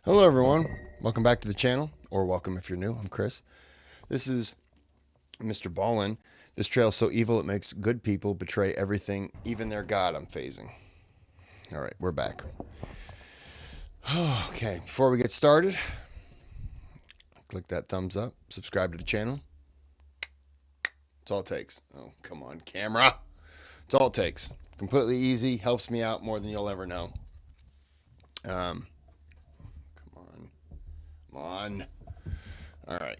Hello everyone, welcome back to the channel, or welcome if you're new. I'm Kris. This is Mr. Ballin. This trail is so evil it makes good people betray everything, even their God. I'm phasing. Alright, we're back. Okay, before we get started, click that thumbs up, subscribe to the channel. That's all it takes. Oh, come on, camera. That's all it takes. Completely easy, helps me out more than you'll ever know. Come on. All right.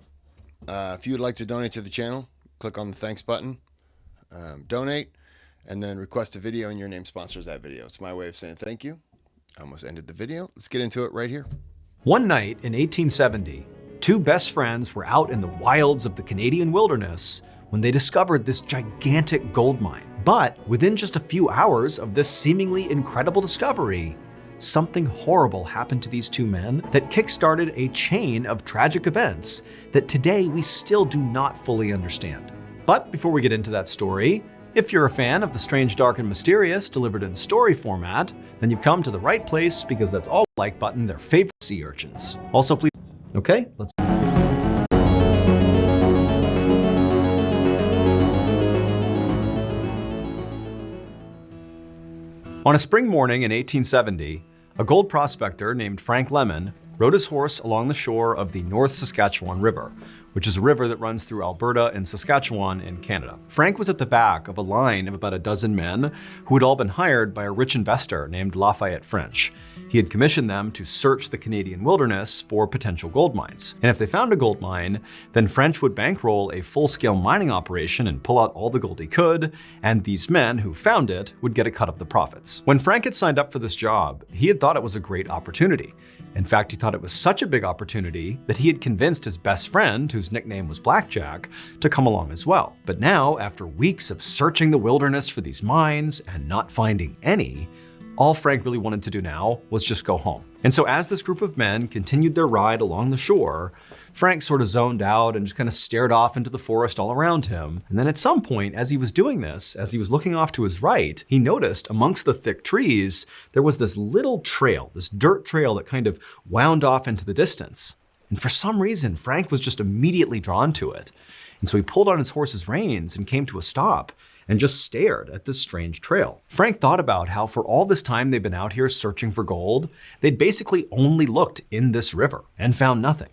If you would like to donate to the channel, click on the thanks button, donate, and then request a video and your name sponsors that video. It's my way of saying thank you. I almost ended the video. Let's get into it right here. One night in 1870, two best friends were out in the wilds of the Canadian wilderness when they discovered this gigantic gold mine. But within just a few hours of this seemingly incredible discovery, something horrible happened to these two men that kickstarted a chain of tragic events that today we still do not fully understand. But before we get into that story, if you're a fan of the strange, dark, and mysterious delivered in story format, then you've come to the right place because that's all like button their favorite sea urchins. Also, please, okay, let's. On a spring morning in 1870, a gold prospector named Frank Lemon rode his horse along the shore of the North Saskatchewan River, which is a river that runs through Alberta and Saskatchewan in Canada. Frank was at the back of a line of about a dozen men who had all been hired by a rich investor named Lafayette French. He had commissioned them to search the Canadian wilderness for potential gold mines. And if they found a gold mine, then French would bankroll a full-scale mining operation and pull out all the gold he could, and these men who found it would get a cut of the profits. When Frank had signed up for this job, he had thought it was a great opportunity. In fact, he thought it was such a big opportunity that he had convinced his best friend, whose nickname was Blackjack, to come along as well. But now, after weeks of searching the wilderness for these mines and not finding any, all Frank really wanted to do now was just go home. And so as this group of men continued their ride along the shore, Frank sort of zoned out and just kind of stared off into the forest all around him. And then at some point, as he was doing this, as he was looking off to his right, he noticed amongst the thick trees, there was this little trail, this dirt trail that kind of wound off into the distance. And for some reason, Frank was just immediately drawn to it. And so he pulled on his horse's reins and came to a stop and just stared at this strange trail. Frank thought about how for all this time they'd been out here searching for gold, they'd basically only looked in this river and found nothing.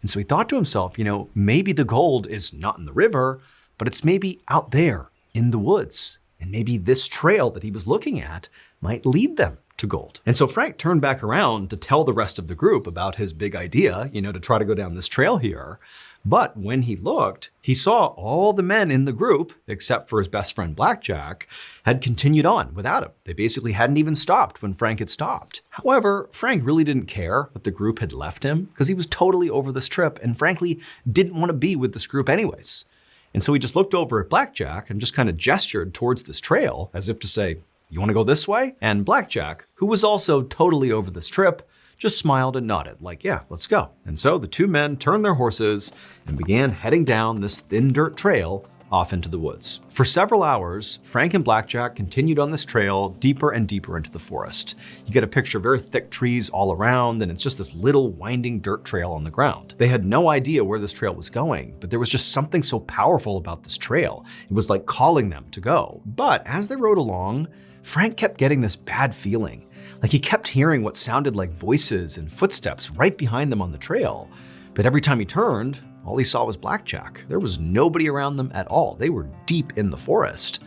And so he thought to himself, maybe the gold is not in the river, but it's maybe out there in the woods. And maybe this trail that he was looking at might lead them to gold. And so Frank turned back around to tell the rest of the group about his big idea, to try to go down this trail here. But when he looked, he saw all the men in the group, except for his best friend Blackjack, had continued on without him. They basically hadn't even stopped when Frank had stopped. However, Frank really didn't care that the group had left him because he was totally over this trip and frankly didn't want to be with this group anyways. And so he just looked over at Blackjack and just kind of gestured towards this trail as if to say, "You want to go this way?" And Blackjack, who was also totally over this trip, just smiled and nodded, like, yeah, let's go. And so the two men turned their horses and began heading down this thin dirt trail off into the woods. For several hours, Frank and Blackjack continued on this trail deeper and deeper into the forest. You get a picture of very thick trees all around, and it's just this little winding dirt trail on the ground. They had no idea where this trail was going, but there was just something so powerful about this trail. It was like calling them to go. But as they rode along, Frank kept getting this bad feeling. Like he kept hearing what sounded like voices and footsteps right behind them on the trail. But every time he turned, all he saw was Blackjack. There was nobody around them at all. They were deep in the forest.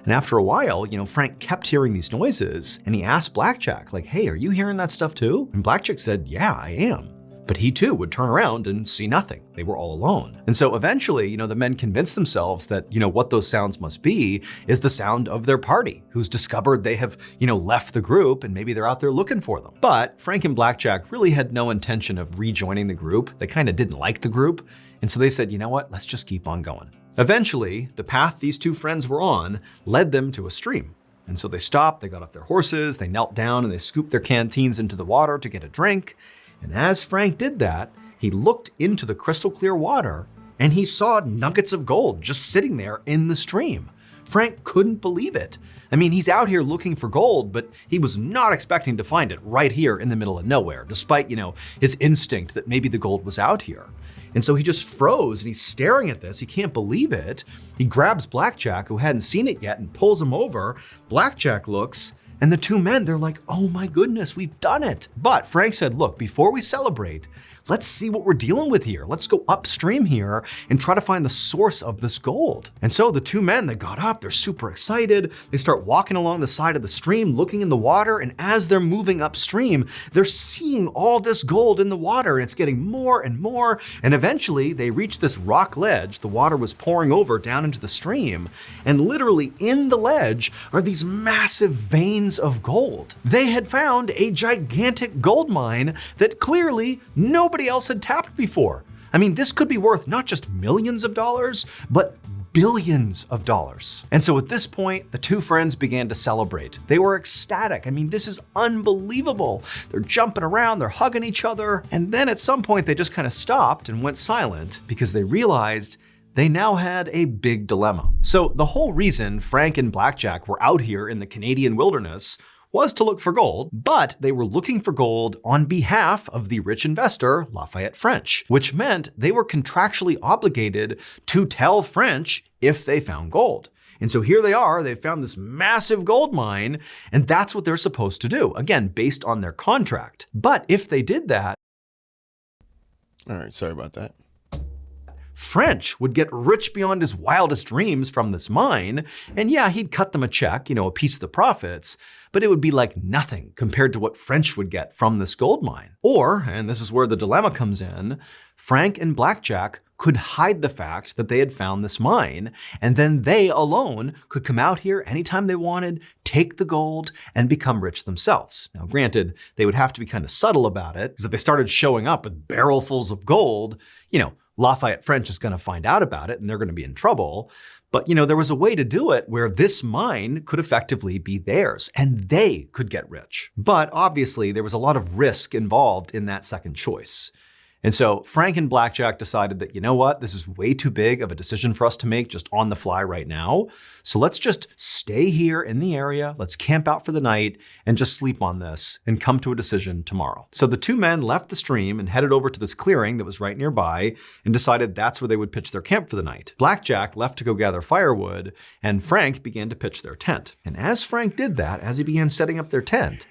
And after a while, Frank kept hearing these noises and he asked Blackjack, like, "Hey, are you hearing that stuff too?" And Blackjack said, "Yeah, I am." But he too would turn around and see nothing. They were all alone. And so eventually, the men convinced themselves that, what those sounds must be is the sound of their party, who's discovered they have, left the group and maybe they're out there looking for them. But Frank and Blackjack really had no intention of rejoining the group. They kind of didn't like the group. And so they said, let's just keep on going. Eventually, the path these two friends were on led them to a stream. And so they stopped, they got off their horses, they knelt down and they scooped their canteens into the water to get a drink. And as Frank did that, he looked into the crystal clear water and he saw nuggets of gold just sitting there in the stream. Frank couldn't believe it. I mean, he's out here looking for gold, but he was not expecting to find it right here in the middle of nowhere, despite, his instinct that maybe the gold was out here. And so he just froze and he's staring at this. He can't believe it. He grabs Blackjack, who hadn't seen it yet, and pulls him over. Blackjack looks, and the two men, they're like, oh my goodness, we've done it. But Frank said, look, before we celebrate, let's see what we're dealing with here. Let's go upstream here and try to find the source of this gold. And so the two men, they got up, they're super excited. They start walking along the side of the stream, looking in the water. And as they're moving upstream, they're seeing all this gold in the water, and it's getting more and more. And eventually they reach this rock ledge. The water was pouring over down into the stream. And literally in the ledge are these massive veins of gold. They had found a gigantic gold mine that clearly nobody else had tapped before. I mean, this could be worth not just millions of dollars, but billions of dollars. And so at this point, the two friends began to celebrate. They were ecstatic. I mean, this is unbelievable. They're jumping around, they're hugging each other. And then at some point, they just kind of stopped and went silent because they realized they now had a big dilemma. So the whole reason Frank and Blackjack were out here in the Canadian wilderness was to look for gold, but they were looking for gold on behalf of the rich investor, Lafayette French, which meant they were contractually obligated to tell French if they found gold. And so here they are, they found this massive gold mine, and that's what they're supposed to do, again, based on their contract. But if they did that, all right, sorry about that. French would get rich beyond his wildest dreams from this mine, and yeah, he'd cut them a check, a piece of the profits, but it would be like nothing compared to what French would get from this gold mine. Or, and this is where the dilemma comes in, Frank and Blackjack could hide the fact that they had found this mine, and then they alone could come out here anytime they wanted, take the gold, and become rich themselves. Now, granted, they would have to be kind of subtle about it, because if they started showing up with barrelfuls of gold, Lafayette French is going to find out about it and they're going to be in trouble. But, there was a way to do it where this mine could effectively be theirs and they could get rich. But obviously, there was a lot of risk involved in that second choice. And so Frank and Blackjack decided that, this is way too big of a decision for us to make just on the fly right now. So let's just stay here in the area, let's camp out for the night and just sleep on this and come to a decision tomorrow. So the two men left the stream and headed over to this clearing that was right nearby and decided that's where they would pitch their camp for the night. Blackjack left to go gather firewood and Frank began to pitch their tent. And as Frank did that, as he began setting up their tent,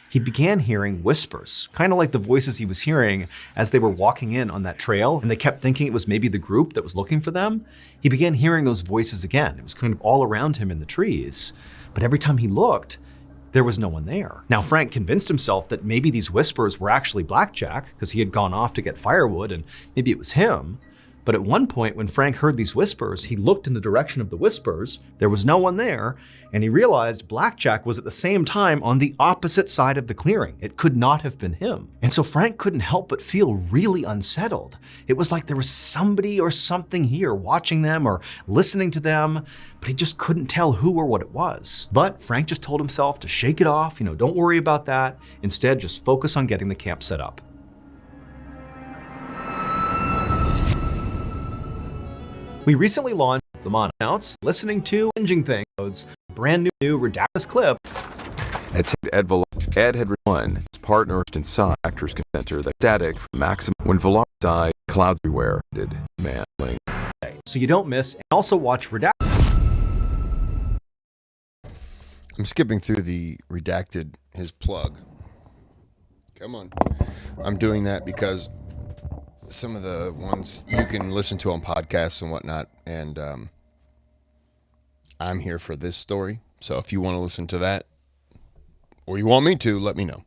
he began hearing whispers, kind of like the voices he was hearing as they were walking in on that trail, and they kept thinking it was maybe the group that was looking for them. He began hearing those voices again. It was kind of all around him in the trees. But every time he looked, there was no one there. Now, Frank convinced himself that maybe these whispers were actually Blackjack, because he had gone off to get firewood, and maybe it was him. But at one point, when Frank heard these whispers, he looked in the direction of the whispers. There was no one there, and he realized Blackjack was at the same time on the opposite side of the clearing. It could not have been him. And so Frank couldn't help but feel really unsettled. It was like there was somebody or something here watching them or listening to them, but he just couldn't tell who or what it was. But Frank just told himself to shake it off, don't worry about that. Instead, just focus on getting the camp set up. We recently launched the Announce Listening to Changing Things, brand new redacted clip. Ed had one his partner in side actors can enter the static for maximum when Velar died, clouds everywhere did manling. So you don't miss, and also watch redacted. I'm skipping through the redacted, his plug. Come on. I'm doing that because some of the ones you can listen to on podcasts and whatnot, and I'm here for this story. So if you want to listen to that, or you want me to, let me know.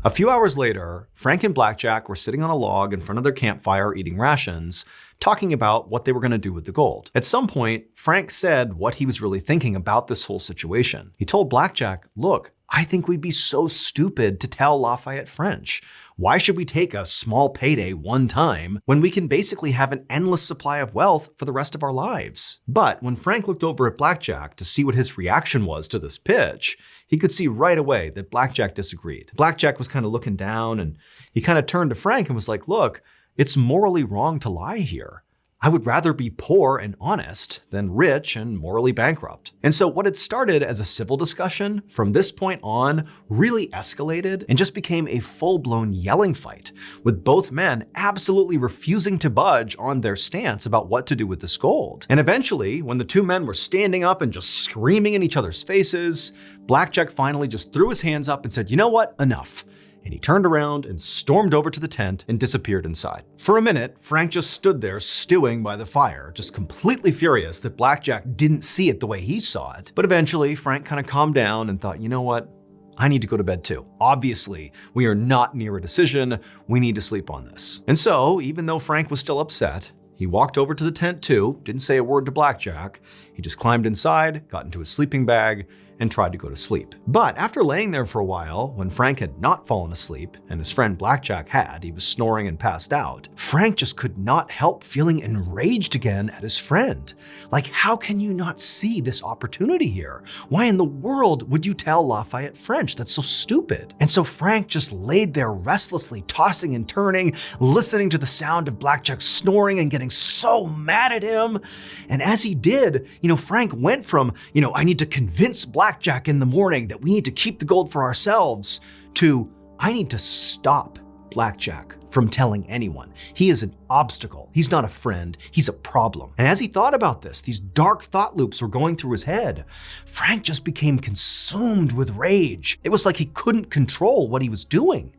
A few hours later, Frank and Blackjack were sitting on a log in front of their campfire eating rations, talking about what they were going to do with the gold. At some point, Frank said what he was really thinking about this whole situation. He told Blackjack, look, I think we'd be so stupid to tell Lafayette French. Why should we take a small payday one time when we can basically have an endless supply of wealth for the rest of our lives? But when Frank looked over at Blackjack to see what his reaction was to this pitch, he could see right away that Blackjack disagreed. Blackjack was kind of looking down and he kind of turned to Frank and was like, look, it's morally wrong to lie here. I would rather be poor and honest than rich and morally bankrupt. And so what had started as a civil discussion from this point on really escalated and just became a full-blown yelling fight, with both men absolutely refusing to budge on their stance about what to do with this gold. And eventually, when the two men were standing up and just screaming in each other's faces, Blackjack finally just threw his hands up and said, "You know what? Enough." And he turned around and stormed over to the tent and disappeared inside. For a minute, Frank just stood there stewing by the fire, just completely furious that Blackjack didn't see it the way he saw it. But eventually, Frank kind of calmed down and thought, you know what? I need to go to bed too. Obviously, we are not near a decision. We need to sleep on this. And so, even though Frank was still upset, he walked over to the tent too, didn't say a word to Blackjack. He just climbed inside, got into his sleeping bag, and tried to go to sleep. But after laying there for a while, when Frank had not fallen asleep, and his friend Blackjack had, he was snoring and passed out, Frank just could not help feeling enraged again at his friend. Like, how can you not see this opportunity here? Why in the world would you tell Lafayette French? That's so stupid. And so Frank just laid there restlessly, tossing and turning, listening to the sound of Blackjack snoring and getting so mad at him. And as he did, Frank went from, I need to convince Blackjack in the morning that we need to keep the gold for ourselves, to I need to stop Blackjack from telling anyone. He is an obstacle. He's not a friend. He's a problem. And as he thought about this, these dark thought loops were going through his head. Frank just became consumed with rage. It was like he couldn't control what he was doing.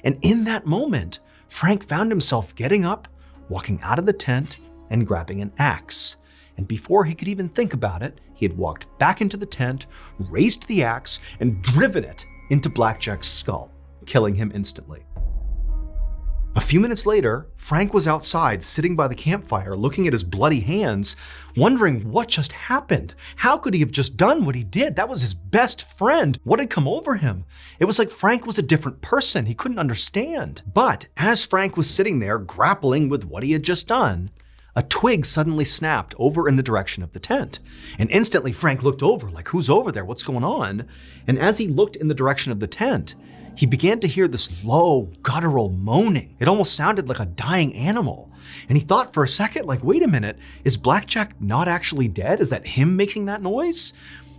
And in that moment, Frank found himself getting up, walking out of the tent, and grabbing an axe. And before he could even think about it, he had walked back into the tent, raised the axe, and driven it into Blackjack's skull, killing him instantly. A few minutes later, Frank was outside sitting by the campfire looking at his bloody hands, wondering what just happened. How could he have just done what he did? That was his best friend. What had come over him? It was like Frank was a different person. He couldn't understand. But as Frank was sitting there grappling with what he had just done, a twig suddenly snapped over in the direction of the tent. And instantly Frank looked over, like, who's over there? What's going on? And as he looked in the direction of the tent, he began to hear this low, guttural moaning. It almost sounded like a dying animal. And he thought for a second, like, wait a minute, is Blackjack not actually dead? Is that him making that noise?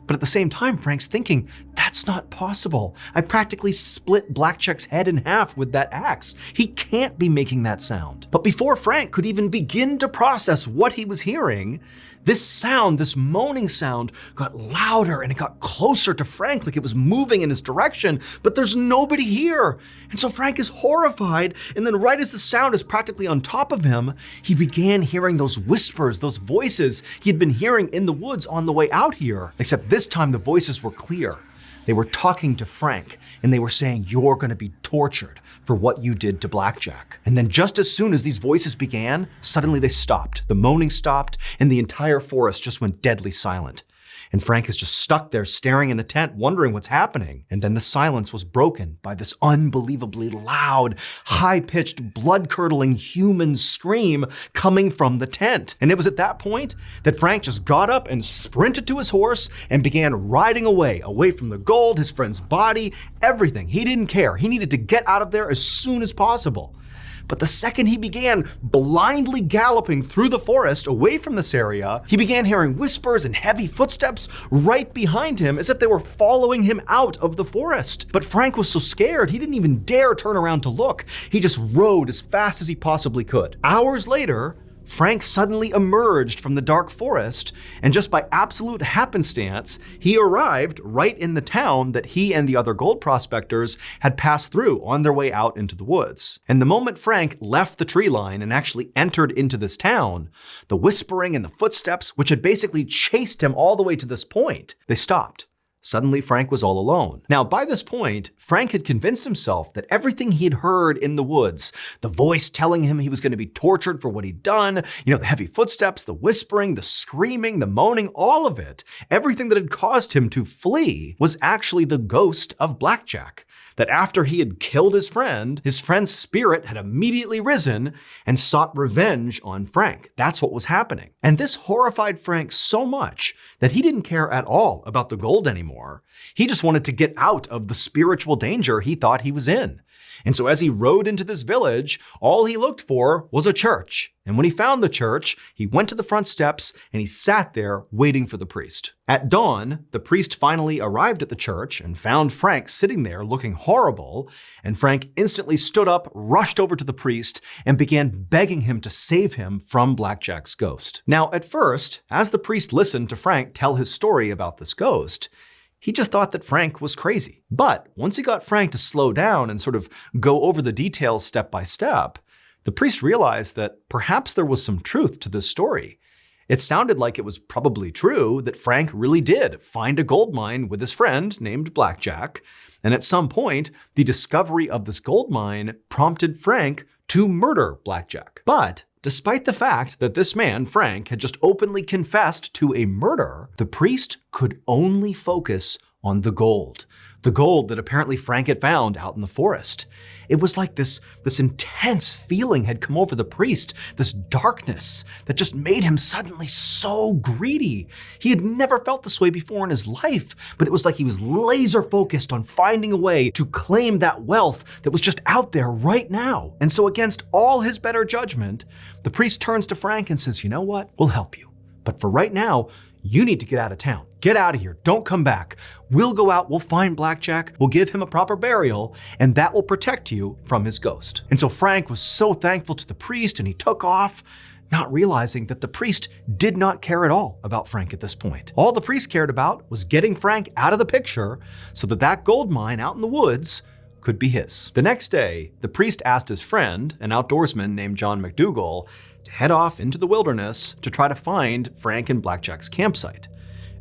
But at the same time, Frank's thinking, that's not possible. I practically split Blackjack's head in half with that axe. He can't be making that sound. But before Frank could even begin to process what he was hearing, this sound, this moaning sound, got louder and it got closer to Frank, like it was moving in his direction, but there's nobody here. And so Frank is horrified, and then right as the sound is practically on top of him, he began hearing those whispers, those voices he had been hearing in the woods on the way out here. Except this time the voices were clear. They were talking to Frank, and they were saying, you're gonna be tortured for what you did to Blackjack. And then just as soon as these voices began, suddenly they stopped. The moaning stopped, and the entire forest just went deadly silent. And Frank is just stuck there staring in the tent, wondering what's happening. And then the silence was broken by this unbelievably loud, high-pitched, blood-curdling human scream coming from the tent. And it was at that point that Frank just got up and sprinted to his horse and began riding away from the gold, his friend's body, everything. He didn't care. He needed to get out of there as soon as possible. But the second he began blindly galloping through the forest away from this area, he began hearing whispers and heavy footsteps right behind him as if they were following him out of the forest. But Frank was so scared, he didn't even dare turn around to look. He just rode as fast as he possibly could. Hours later, Frank suddenly emerged from the dark forest, and just by absolute happenstance, he arrived right in the town that he and the other gold prospectors had passed through on their way out into the woods. And the moment Frank left the tree line and actually entered into this town, the whispering and the footsteps, which had basically chased him all the way to this point, they stopped. Suddenly, Frank was all alone. Now, by this point, Frank had convinced himself that everything he had heard in the woods, the voice telling him he was going to be tortured for what he'd done, the heavy footsteps, the whispering, the screaming, the moaning, all of it, everything that had caused him to flee was actually the ghost of Blackjack. That after he had killed his friend's spirit had immediately risen and sought revenge on Frank. That's what was happening. And this horrified Frank so much that he didn't care at all about the gold anymore. He just wanted to get out of the spiritual danger he thought he was in. And so as he rode into this village, all he looked for was a church. And when he found the church, he went to the front steps and he sat there waiting for the priest. At dawn, the priest finally arrived at the church and found Frank sitting there looking horrible. And Frank instantly stood up, rushed over to the priest, and began begging him to save him from Blackjack's ghost. Now, at first, as the priest listened to Frank tell his story about this ghost, he just thought that Frank was crazy. But once he got Frank to slow down and sort of go over the details step by step, the priest realized that perhaps there was some truth to this story. It sounded like it was probably true that Frank really did find a gold mine with his friend named Blackjack, and at some point, the discovery of this gold mine prompted Frank to murder Blackjack. But despite the fact that this man, Frank, had just openly confessed to a murder, the priest could only focus on the gold that apparently Frank had found out in the forest. It was like this intense feeling had come over the priest, this darkness that just made him suddenly so greedy. He had never felt this way before in his life, but it was like he was laser focused on finding a way to claim that wealth that was just out there right now. And so against all his better judgment, the priest turns to Frank and says, "You know what? We'll help you. But for right now, you need to get out of town. Get out of here. Don't come back. We'll go out, we'll find Blackjack, we'll give him a proper burial, and that will protect you from his ghost." And so Frank was so thankful to the priest and he took off, not realizing that the priest did not care at all about Frank at this point. All the priest cared about was getting Frank out of the picture so that that gold mine out in the woods could be his. The next day, the priest asked his friend, an outdoorsman named John McDougal, to head off into the wilderness to try to find Frank and Blackjack's campsite.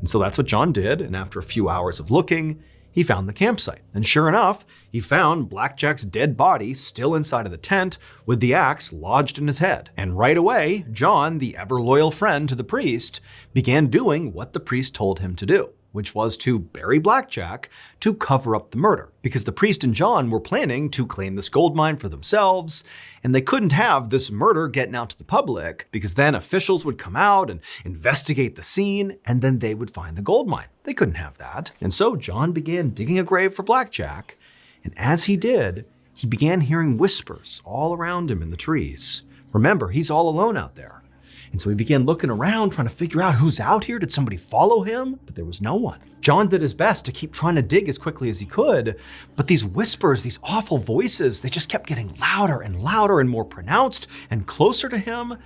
And so that's what John did, and after a few hours of looking, he found the campsite. And sure enough, he found Blackjack's dead body still inside of the tent with the axe lodged in his head. And right away, John, the ever-loyal friend to the priest, began doing what the priest told him to do, which was to bury Blackjack to cover up the murder. Because the priest and John were planning to claim this gold mine for themselves, and they couldn't have this murder getting out to the public, because then officials would come out and investigate the scene, and then they would find the gold mine. They couldn't have that. And so John began digging a grave for Blackjack, and as he did, he began hearing whispers all around him in the trees. Remember, he's all alone out there. And so he began looking around, trying to figure out who's out here. Did somebody follow him? But there was no one. John did his best to keep trying to dig as quickly as he could, but these whispers, these awful voices, they just kept getting louder and louder and more pronounced and closer to him,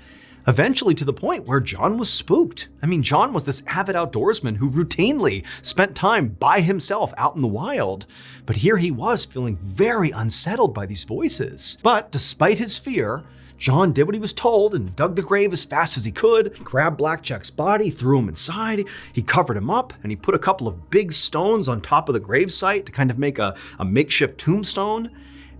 eventually to the point where John was spooked. I mean, John was this avid outdoorsman who routinely spent time by himself out in the wild, but here he was feeling very unsettled by these voices. But despite his fear, John did what he was told and dug the grave as fast as he could. He grabbed Blackjack's body, threw him inside, he covered him up, and he put a couple of big stones on top of the gravesite to kind of make a makeshift tombstone.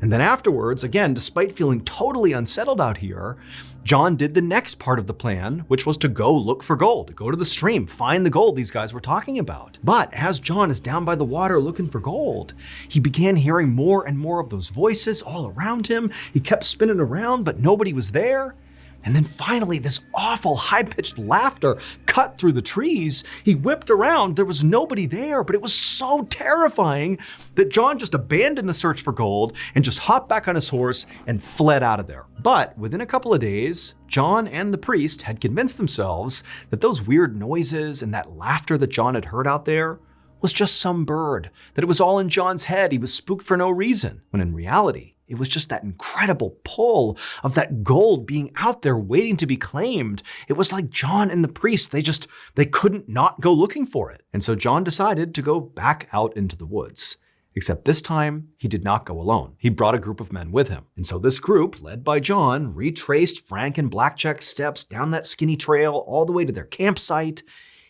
And then afterwards, again, despite feeling totally unsettled out here, John did the next part of the plan, which was to go look for gold, go to the stream, find the gold these guys were talking about. But as John is down by the water looking for gold, he began hearing more and more of those voices all around him. He kept spinning around, but nobody was there. And then finally, this awful high-pitched laughter cut through the trees. He whipped around, there was nobody there, but it was so terrifying that John just abandoned the search for gold and just hopped back on his horse and fled out of there. But within a couple of days, John and the priest had convinced themselves that those weird noises and that laughter that John had heard out there was just some bird, that it was all in John's head, he was spooked for no reason, when in reality, it was just that incredible pull of that gold being out there waiting to be claimed. It was like John and the priest, they couldn't not go looking for it. And so John decided to go back out into the woods. Except this time, he did not go alone. He brought a group of men with him. And so this group, led by John, retraced Frank and Blackjack's steps down that skinny trail all the way to their campsite.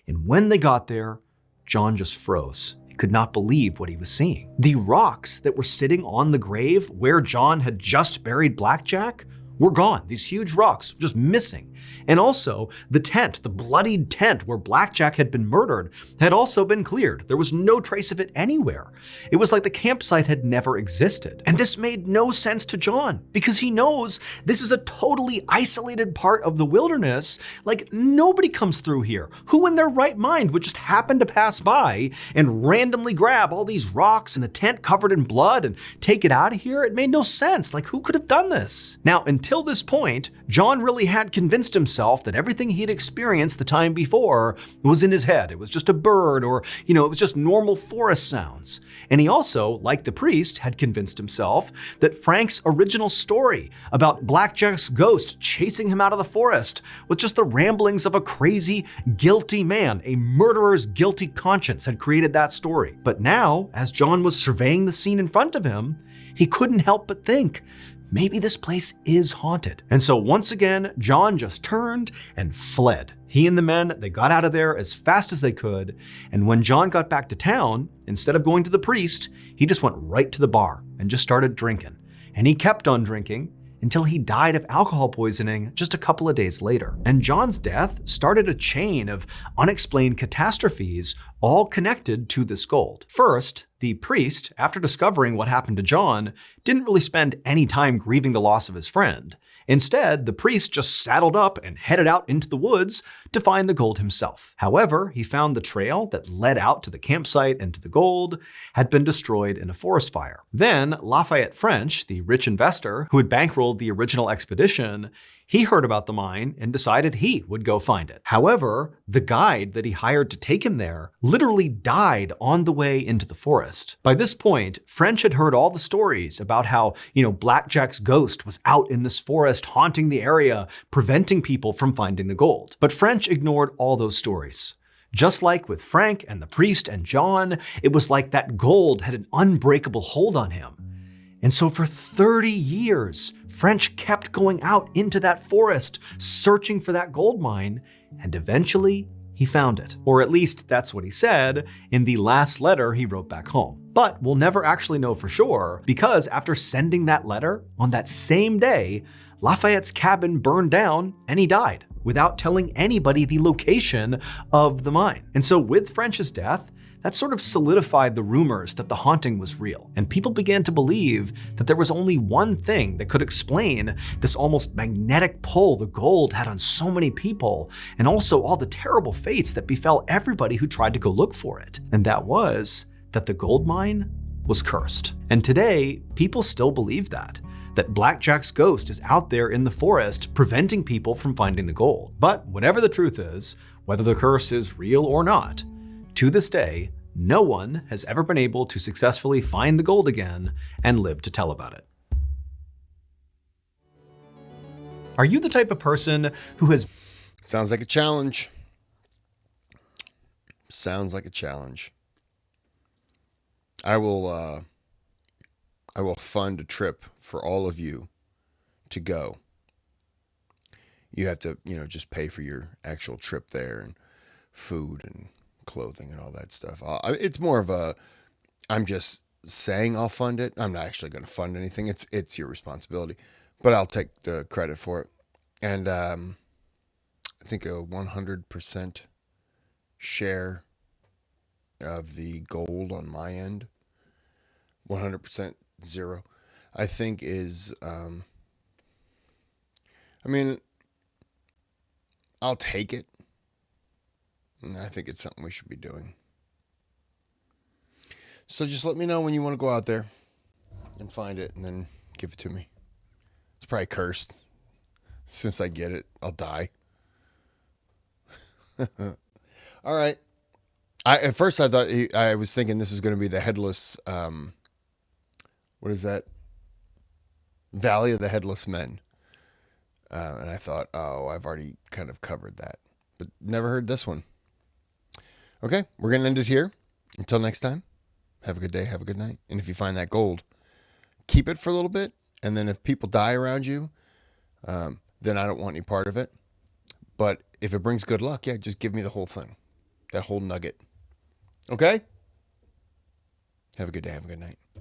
And when they got there, John just froze. He could not believe what he was seeing. The rocks that were sitting on the grave where John had just buried Blackjack were gone. These huge rocks just missing. And also, the tent, the bloodied tent where Blackjack had been murdered, had also been cleared. There was no trace of it anywhere. It was like the campsite had never existed. And this made no sense to John, because he knows this is a totally isolated part of the wilderness. Like, nobody comes through here. Who in their right mind would just happen to pass by and randomly grab all these rocks and the tent covered in blood and take it out of here? It made no sense. Like, who could have done this? Now, until until this point, John really had convinced himself that everything he had experienced the time before was in his head. It was just a bird, or, it was just normal forest sounds. And he also, like the priest, had convinced himself that Frank's original story about Blackjack's ghost chasing him out of the forest was just the ramblings of a crazy, guilty man. A murderer's guilty conscience had created that story. But now, as John was surveying the scene in front of him, he couldn't help but think, maybe this place is haunted. And so once again, John just turned and fled. He and the men, they got out of there as fast as they could. And when John got back to town, instead of going to the priest, he just went right to the bar and just started drinking. And he kept on drinking until he died of alcohol poisoning just a couple of days later. And John's death started a chain of unexplained catastrophes, all connected to this gold. First, the priest, after discovering what happened to John, didn't really spend any time grieving the loss of his friend. Instead, the priest just saddled up and headed out into the woods to find the gold himself. However, he found the trail that led out to the campsite and to the gold had been destroyed in a forest fire. Then, Lafayette French, the rich investor who had bankrolled the original expedition, he heard about the mine and decided he would go find it. However, the guide that he hired to take him there literally died on the way into the forest. By this point, French had heard all the stories about how, Blackjack's ghost was out in this forest haunting the area, preventing people from finding the gold. But French ignored all those stories. Just like with Frank and the priest and John, it was like that gold had an unbreakable hold on him. And so for 30 years, French kept going out into that forest, searching for that gold mine, and eventually he found it. Or at least that's what he said in the last letter he wrote back home. But we'll never actually know for sure, because after sending that letter on that same day, Lafayette's cabin burned down and he died without telling anybody the location of the mine. And so with French's death, that sort of solidified the rumors that the haunting was real, and people began to believe that there was only one thing that could explain this almost magnetic pull the gold had on so many people, and also all the terrible fates that befell everybody who tried to go look for it. And that was that the gold mine was cursed. And today, people still believe that Blackjack's ghost is out there in the forest preventing people from finding the gold. But whatever the truth is, whether the curse is real or not, to this day, no one has ever been able to successfully find the gold again and live to tell about it. Are you the type of person who has... Sounds like a challenge. Sounds like a challenge. I will fund a trip for all of you to go. You have to, just pay for your actual trip there and food and clothing and all that stuff. It's more of a, I'm just saying I'll fund it. I'm not actually going to fund anything. It's your responsibility, but I'll take the credit for it. And I think a 100% share of the gold on my end, 100% zero, I think is, I'll take it. And I think it's something we should be doing. So just let me know when you want to go out there and find it and then give it to me. It's probably cursed. As soon as I get it, I'll die. All right. At first I thought I was thinking this was going to be the headless, what is that? Valley of the Headless Men. And I thought, I've already kind of covered that, but never heard this one. Okay, we're going to end it here. Until next time, have a good day, have a good night. And if you find that gold, keep it for a little bit. And then if people die around you, then I don't want any part of it. But if it brings good luck, just give me the whole thing, that whole nugget. Okay? Have a good day, have a good night.